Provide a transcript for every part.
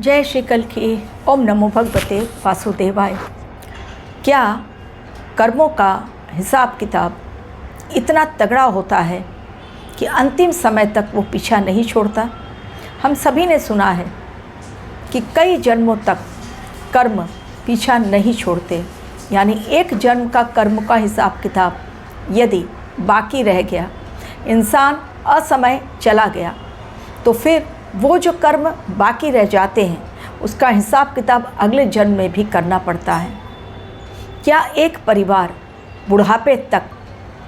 जय श्री कल की। ओम नमो भगवते वासुदेवाय। क्या कर्मों का हिसाब किताब इतना तगड़ा होता है कि अंतिम समय तक वो पीछा नहीं छोड़ता। हम सभी ने सुना है कि कई जन्मों तक कर्म पीछा नहीं छोड़ते, यानी एक जन्म का कर्म का हिसाब किताब यदि बाकी रह गया, इंसान असमय चला गया, तो फिर वो जो कर्म बाकी रह जाते हैं उसका हिसाब किताब अगले जन्म में भी करना पड़ता है। क्या एक परिवार बुढ़ापे तक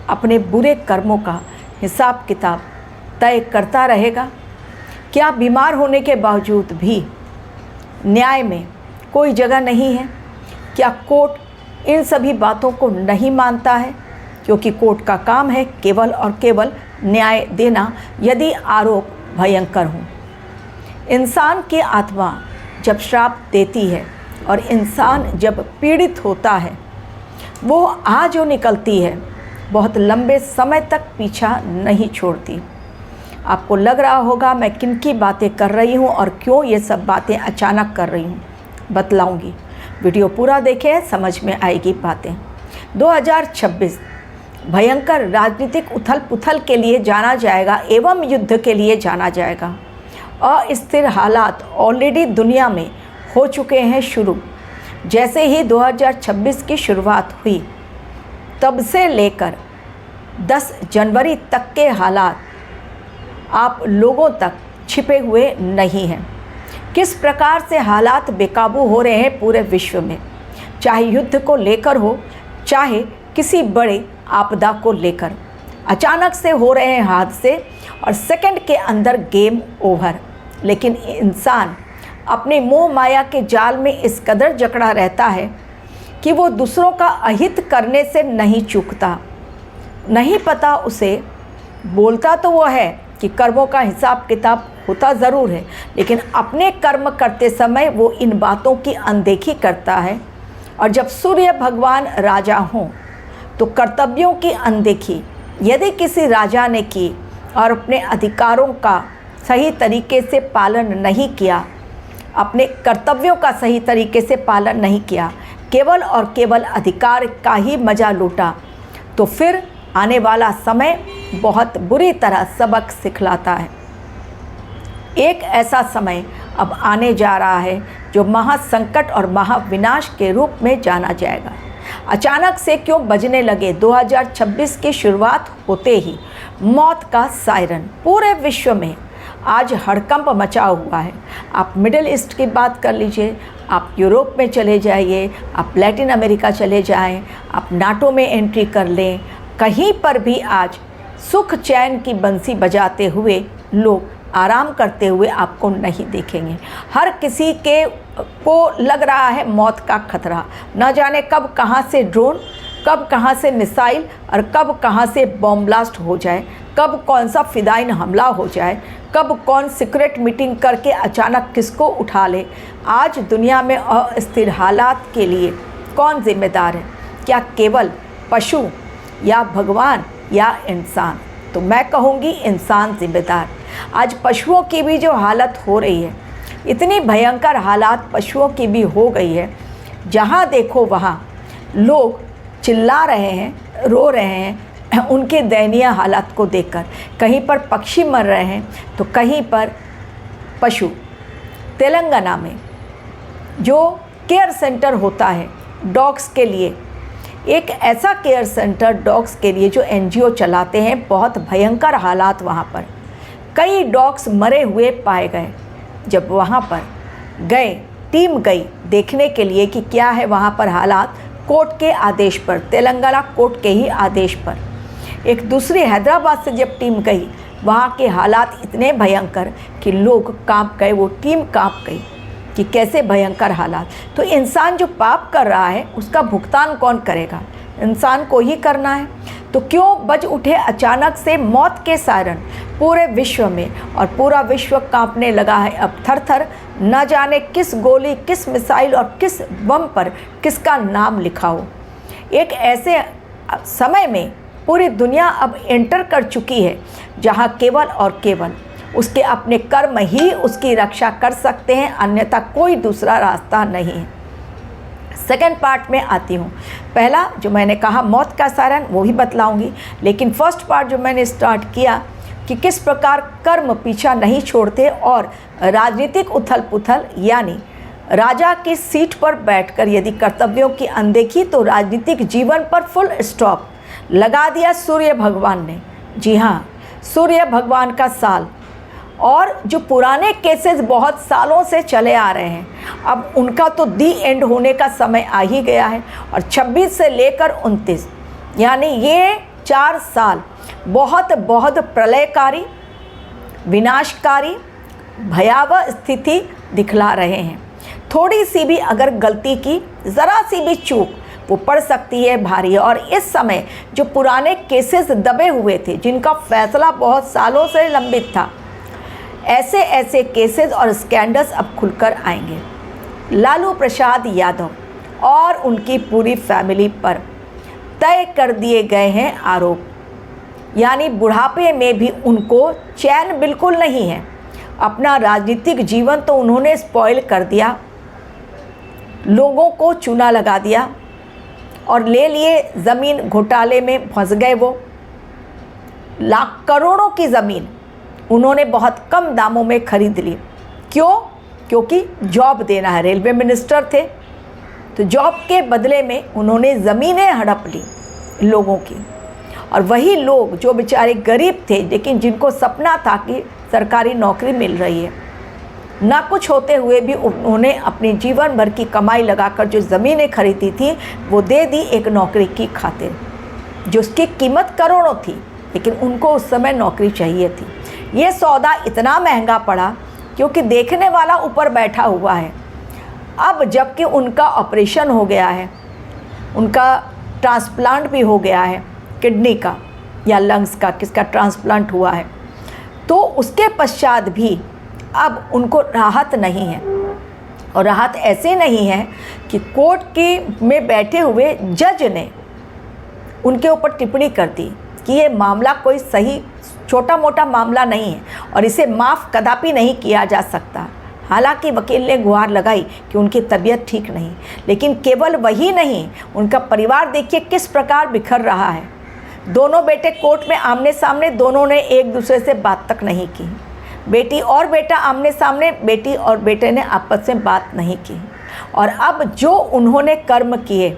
अपने बुरे कर्मों का हिसाब किताब तय करता रहेगा? क्या बीमार होने के बावजूद भी न्याय में कोई जगह नहीं है? क्या कोर्ट इन सभी बातों को नहीं मानता है? क्योंकि कोर्ट का काम है केवल और केवल न्याय देना यदि आरोप भयंकर हो। इंसान की आत्मा जब श्राप देती है और इंसान जब पीड़ित होता है, वो जो निकलती है बहुत लंबे समय तक पीछा नहीं छोड़ती। आपको लग रहा होगा मैं किन की बातें कर रही हूँ और क्यों ये सब बातें अचानक कर रही हूँ, बतलाऊँगी। वीडियो पूरा देखें, समझ में आएगी बातें। 2026 भयंकर राजनीतिक उथल पुथल के लिए जाना जाएगा एवं युद्ध के लिए जाना जाएगा। अस्थिर हालात ऑलरेडी दुनिया में हो चुके हैं शुरू। जैसे ही 2026 की शुरुआत हुई तब से लेकर 10 जनवरी तक के हालात आप लोगों तक छिपे हुए नहीं हैं। किस प्रकार से हालात बेकाबू हो रहे हैं पूरे विश्व में, चाहे युद्ध को लेकर हो, चाहे किसी बड़े आपदा को लेकर। अचानक से हो रहे हैं हादसे और सेकंड के अंदर गेम ओवर। लेकिन इंसान अपने मोह माया के जाल में इस कदर जकड़ा रहता है कि वो दूसरों का अहित करने से नहीं चूकता। नहीं पता उसे, बोलता तो वो है कि कर्मों का हिसाब किताब होता ज़रूर है, लेकिन अपने कर्म करते समय वो इन बातों की अनदेखी करता है। और जब सूर्य भगवान राजा हों तो कर्तव्यों की अनदेखी यदि किसी राजा ने की और अपने अधिकारों का सही तरीके से पालन नहीं किया, अपने कर्तव्यों का सही तरीके से पालन नहीं किया, केवल और केवल अधिकार का ही मज़ा लूटा, तो फिर आने वाला समय बहुत बुरी तरह सबक सिखलाता है। एक ऐसा समय अब आने जा रहा है जो महासंकट और महाविनाश के रूप में जाना जाएगा। अचानक से क्यों बजने लगे 2026 की शुरुआत होते ही मौत का सायरन पूरे विश्व में आज हड़कंप मचा हुआ है। आप मिडिल ईस्ट की बात कर लीजिए, आप यूरोप में चले जाइए, आप लैटिन अमेरिका चले जाएं, आप नाटो में एंट्री कर लें, कहीं पर भी आज सुख चैन की बंसी बजाते हुए लोग आराम करते हुए आपको नहीं देखेंगे। हर किसी को लग रहा है मौत का खतरा। न जाने कब कहाँ से ड्रोन, कब कहाँ से मिसाइल और कब कहाँ से बॉम्ब ब्लास्ट हो जाए, कब कौन सा फिदाइन हमला हो जाए, कब कौन सीक्रेट मीटिंग करके अचानक किसको उठा ले। आज दुनिया में अस्थिर हालात के लिए कौन जिम्मेदार है? क्या केवल पशु या भगवान या इंसान? तो मैं कहूँगी इंसान जिम्मेदार। आज पशुओं की भी जो हालत हो रही है, इतनी भयंकर हालात पशुओं की भी हो गई है, जहाँ देखो वहाँ लोग चिल्ला रहे हैं, रो रहे हैं उनके दयनीय हालात को देखकर। कहीं पर पक्षी मर रहे हैं तो कहीं पर पशु। तेलंगाना में जो केयर सेंटर होता है डॉग्स के लिए, एक ऐसा केयर सेंटर डॉग्स के लिए जो एनजीओ चलाते हैं, बहुत भयंकर हालात वहाँ पर। कई डॉग्स मरे हुए पाए गए। जब वहाँ पर गए, टीम गई देखने के लिए कि क्या है वहाँ पर हालात, कोर्ट के आदेश पर, तेलंगाना कोर्ट के ही आदेश पर। एक दूसरी हैदराबाद से जब टीम गई, वहाँ के हालात इतने भयंकर कि लोग कांप गए, वो टीम कांप गई कि कैसे भयंकर हालात। तो इंसान जो पाप कर रहा है उसका भुगतान कौन करेगा? इंसान को ही करना है। तो क्यों बज उठे अचानक से मौत के सायरन पूरे विश्व में, और पूरा विश्व कांपने लगा है अब थर थर। न जाने किस गोली, किस मिसाइल और किस बम पर किसका नाम लिखा हो। एक ऐसे समय में पूरी दुनिया अब एंटर कर चुकी है जहां केवल और केवल उसके अपने कर्म ही उसकी रक्षा कर सकते हैं, अन्यथा कोई दूसरा रास्ता नहीं है। सेकेंड पार्ट में आती हूँ। पहला जो मैंने कहा मौत का सायरन, वो भी बतलाऊंगी, लेकिन फर्स्ट पार्ट जो मैंने स्टार्ट किया कि किस प्रकार कर्म पीछा नहीं छोड़ते और राजनीतिक उथल पुथल, यानी राजा की सीट पर बैठकर यदि कर्तव्यों की अनदेखी, तो राजनीतिक जीवन पर फुल स्टॉप लगा दिया सूर्य भगवान ने। जी हाँ, सूर्य भगवान का साल, और जो पुराने केसेस बहुत सालों से चले आ रहे हैं, अब उनका तो दी एंड होने का समय आ ही गया है। और 26 से लेकर 29, यानी ये 4 साल बहुत बहुत प्रलयकारी, विनाशकारी, भयावह स्थिति दिखला रहे हैं। थोड़ी सी भी अगर गलती की, ज़रा सी भी चूक, वो पड़ सकती है भारी। और इस समय जो पुराने केसेस दबे हुए थे, जिनका फैसला बहुत सालों से लंबित था, ऐसे ऐसे केसेस और स्कैंडल्स अब खुलकर आएंगे। लालू प्रसाद यादव और उनकी पूरी फैमिली पर तय कर दिए गए हैं आरोप, यानी बुढ़ापे में भी उनको चैन बिल्कुल नहीं है। अपना राजनीतिक जीवन तो उन्होंने स्पॉइल कर दिया, लोगों को चूना लगा दिया और ले लिए ज़मीन घोटाले में फंस गए। वो लाख करोड़ों की ज़मीन उन्होंने बहुत कम दामों में खरीद ली। क्यों? क्योंकि जॉब देना है, रेलवे मिनिस्टर थे, तो जॉब के बदले में उन्होंने ज़मीनें हड़प ली लोगों की। और वही लोग जो बेचारे गरीब थे, लेकिन जिनको सपना था कि सरकारी नौकरी मिल रही है, ना कुछ होते हुए भी उन्होंने अपने जीवन भर की कमाई लगाकर जो ज़मीनें खरीदी थी, वो दे दी एक नौकरी की खातिर, जो उसकी कीमत करोड़ों थी, लेकिन उनको उस समय नौकरी चाहिए थी। ये सौदा इतना महंगा पड़ा क्योंकि देखने वाला ऊपर बैठा हुआ है। अब जबकि उनका ऑपरेशन हो गया है, उनका ट्रांसप्लांट भी हो गया है, किडनी का या लंग्स का, किसका ट्रांसप्लांट हुआ है, तो उसके पश्चात भी अब उनको राहत नहीं है। और राहत ऐसे नहीं है कि कोर्ट के में बैठे हुए जज ने उनके ऊपर टिप्पणी कर दी कि ये मामला कोई सही छोटा मोटा मामला नहीं है और इसे माफ़ कदापि नहीं किया जा सकता। हालांकि वकील ने गुहार लगाई कि उनकी तबीयत ठीक नहीं, लेकिन केवल वही नहीं, उनका परिवार देखिए किस प्रकार बिखर रहा है। दोनों बेटे कोर्ट में आमने सामने, दोनों ने एक दूसरे से बात तक नहीं की। बेटी और बेटा आमने सामने, बेटी और बेटे ने आपस में बात नहीं की। और अब जो उन्होंने कर्म किए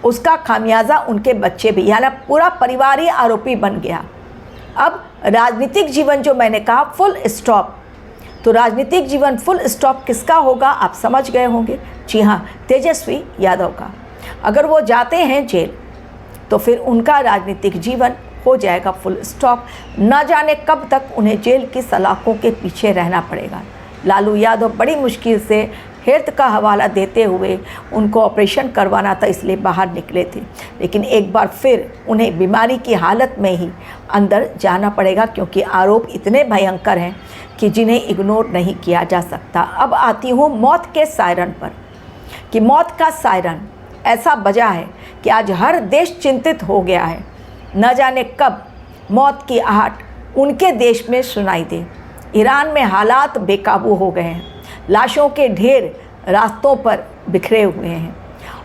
उसका खामियाजा उनके बच्चे भी, यानी पूरा परिवार ही आरोपी बन गया। अब राजनीतिक जीवन जो मैंने कहा फुल स्टॉप, तो राजनीतिक जीवन फुल स्टॉप किसका होगा आप समझ गए होंगे। जी हाँ, तेजस्वी यादव का। अगर वो जाते हैं जेल तो फिर उनका राजनीतिक जीवन हो जाएगा फुल स्टॉप। न जाने कब तक उन्हें जेल की सलाखों के पीछे रहना पड़ेगा। लालू यादव बड़ी मुश्किल से हेल्थ का हवाला देते हुए उनको ऑपरेशन करवाना था, इसलिए बाहर निकले थे, लेकिन एक बार फिर उन्हें बीमारी की हालत में ही अंदर जाना पड़ेगा, क्योंकि आरोप इतने भयंकर हैं कि जिन्हें इग्नोर नहीं किया जा सकता। अब आती हूँ मौत के सायरन पर, कि मौत का सायरन ऐसा बजा है कि आज हर देश चिंतित हो गया है। न जाने कब मौत की आहट उनके देश में सुनाई दे। ईरान में हालात बेकाबू हो गए हैं, लाशों के ढेर रास्तों पर बिखरे हुए हैं,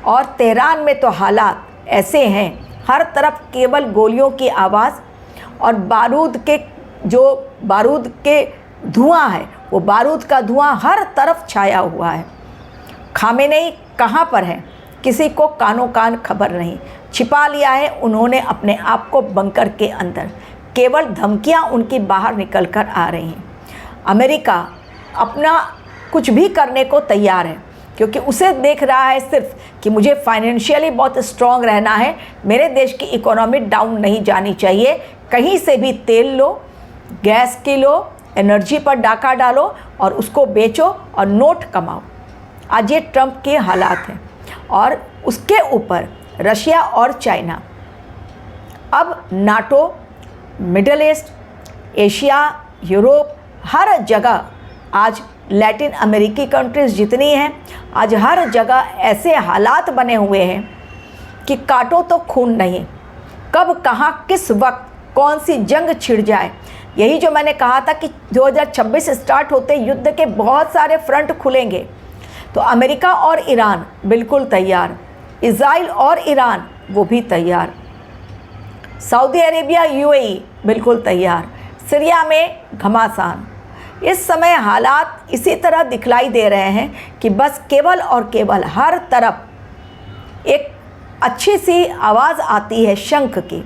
और तेहरान में तो हालात ऐसे हैं, हर तरफ केवल गोलियों की आवाज़ और बारूद के धुआं है, वो बारूद का धुआं हर तरफ छाया हुआ है। खामेनेई कहाँ पर है, किसी को कानों कान खबर नहीं। छिपा लिया है उन्होंने अपने आप को बंकर के अंदर, केवल धमकियाँ उनकी बाहर निकल कर आ रही हैं। अमेरिका अपना कुछ भी करने को तैयार है, क्योंकि उसे देख रहा है सिर्फ कि मुझे फाइनेंशियली बहुत स्ट्रॉन्ग रहना है, मेरे देश की इकोनॉमी डाउन नहीं जानी चाहिए। कहीं से भी तेल लो, गैस की लो, एनर्जी पर डाका डालो और उसको बेचो और नोट कमाओ। आज ये ट्रंप के हालात हैं, और उसके ऊपर रशिया और चाइना। अब NATO, middle East, Asia, Europe, हर जगह आज लैटिन अमेरिकी कंट्रीज़ जितनी हैं, आज हर जगह ऐसे हालात बने हुए हैं कि काटो तो खून नहीं। कब कहाँ किस वक्त कौन सी जंग छिड़ जाए यही जो मैंने कहा था कि 2026 स्टार्ट होते युद्ध के बहुत सारे फ्रंट खुलेंगे। तो अमेरिका और ईरान बिल्कुल तैयार, इज़राइल और ईरान वो भी तैयार, सऊदी अरेबिया यूएई बिल्कुल तैयार, सीरिया में घमासान। इस समय हालात इसी तरह दिखलाई दे रहे हैं कि बस केवल और केवल हर तरफ एक अच्छी सी आवाज़ आती है शंख की,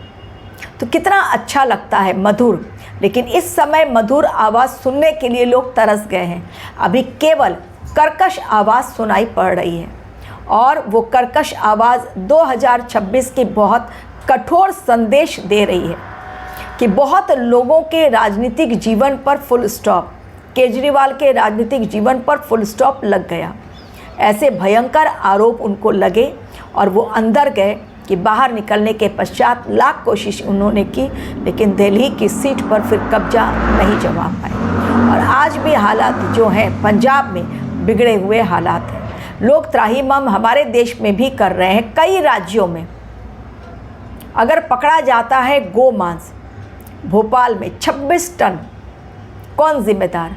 तो कितना अच्छा लगता है, मधुर। लेकिन इस समय मधुर आवाज़ सुनने के लिए लोग तरस गए हैं। अभी केवल कर्कश आवाज़ सुनाई पड़ रही है, और वो कर्कश आवाज़ 2026 की बहुत कठोर संदेश दे रही है कि बहुत लोगों के राजनीतिक जीवन पर फुल स्टॉप, केजरीवाल के राजनीतिक जीवन पर फुल स्टॉप लग गया। ऐसे भयंकर आरोप उनको लगे और वो अंदर गए कि बाहर निकलने के पश्चात लाख कोशिश उन्होंने की, लेकिन दिल्ली की सीट पर फिर कब्जा नहीं जमा पाए। और आज भी हालात जो हैं पंजाब में बिगड़े हुए हालात हैं। लोग त्राहिमाम हमारे देश में भी कर रहे हैं। कई राज्यों में अगर पकड़ा जाता है गो मांस, भोपाल में 26 टन, कौन जिम्मेदार?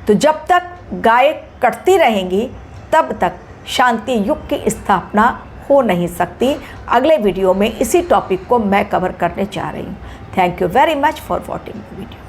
तो जब तक गाय कटती रहेंगी तब तक शांति युग की स्थापना हो नहीं सकती। अगले वीडियो में इसी टॉपिक को मैं कवर करने जा रही हूँ। Thank you very much for watching the video.